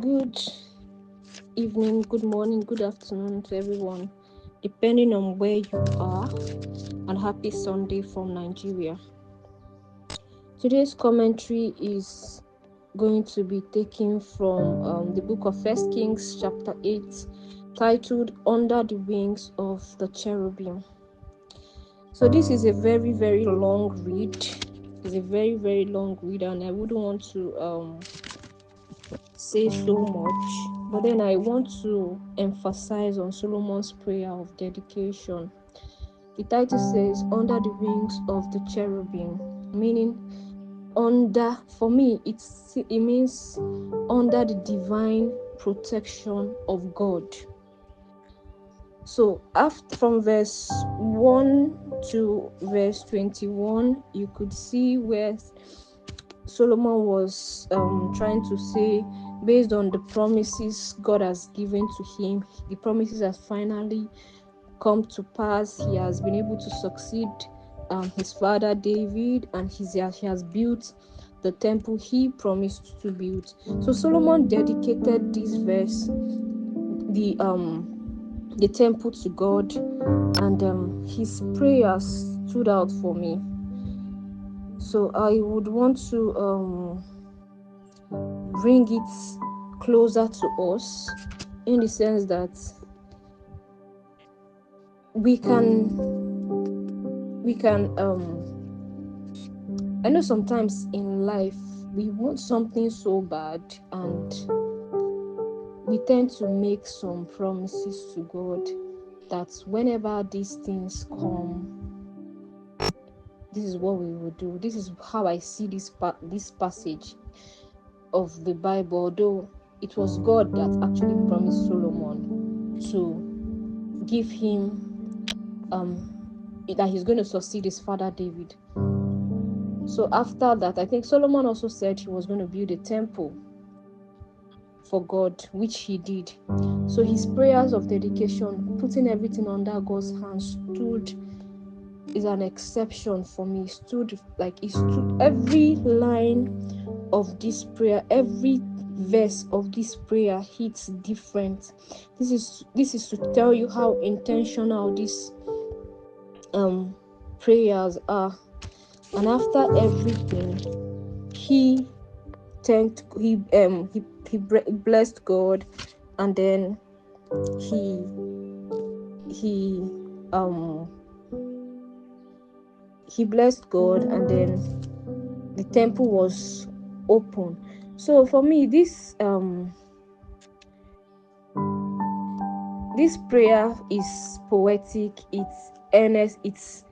Good evening, good morning, good afternoon to everyone, depending on where you are, and happy Sunday from Nigeria. Today's commentary is going to be taken from the book of 1 Kings chapter 8, titled Under the Wings of the Cherubim. So this is a very, very long read. It's a very, very long read, and I wouldn't want to say so much, but then I want to emphasize on Solomon's prayer of dedication. The title says Under the Wings of the Cherubim, meaning under, for me it means under the divine protection of God. So after, from verse 1 to verse 21, you could see where Solomon was trying to say, based on the promises God has given to him, the promises have finally come to pass. He has been able to succeed his father David, and he has built the temple he promised to build. So Solomon dedicated this verse, the temple, to God, and his prayers stood out for me. So I would want to bring it closer to us, in the sense that we can I know sometimes in life we want something so bad, and we tend to make some promises to God that whenever these things come, this is what we will do. This is how I see this passage of the Bible, although it was God that actually promised Solomon to give him that he's going to succeed his father David. So after that, I think Solomon also said he was going to build a temple for God, which he did. So his prayers of dedication, putting everything under God's hands, is an exception for me. Every line of this prayer, every verse of this prayer hits different. This is to tell you how intentional these prayers are. And after everything, he blessed God, and then he blessed God, and then the temple was open. So for me, this prayer is poetic, it's earnest, it's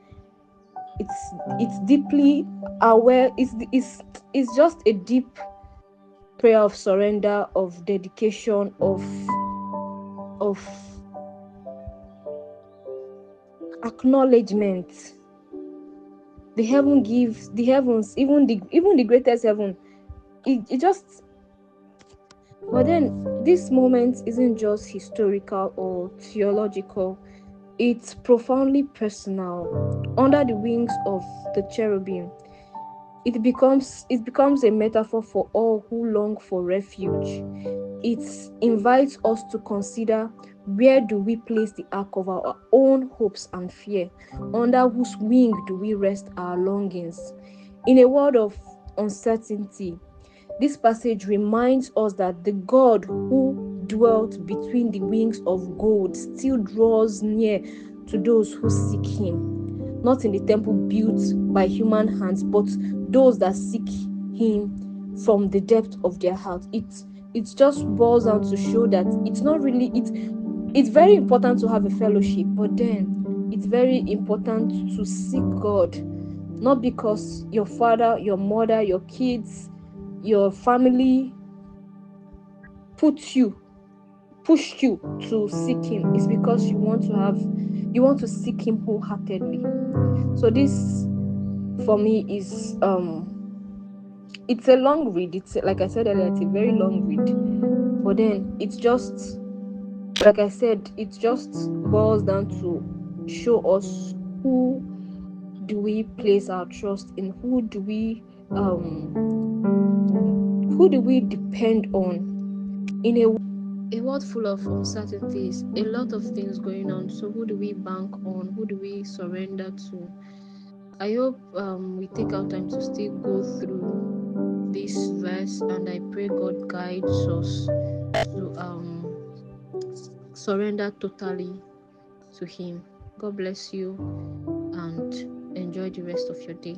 deeply aware. It's just a deep prayer of surrender, of dedication, of acknowledgement. The heavens, even the greatest heaven, it just. But then this moment isn't just historical or theological. It's profoundly personal. Under the wings of the cherubim, it becomes a metaphor for all who long for refuge. It invites us to consider, where do we place the ark of our own hopes and fear? Under whose wing do we rest our longings? In a world of uncertainty, this passage reminds us that the God who dwelt between the wings of gold still draws near to those who seek him, not in the temple built by human hands, but those that seek him from the depth of their heart. It just boils down to show that it's not really it's very important to have a fellowship, but then it's very important to seek God, not because your father, your mother, your kids, your family pushed you to seek him. It's because you want to seek him wholeheartedly. So this, for me, is it's a long read. It's, like I said earlier, it's a very long read, but then it's just, like I said, it just boils down to show us, who do we place our trust in? Who do we depend on? in a world full of uncertainties, a lot of things going on. So who do we bank on? Who do we surrender to? I hope we take our time to still go through this verse, and I pray God guides us to surrender totally to Him. God bless you and enjoy the rest of your day.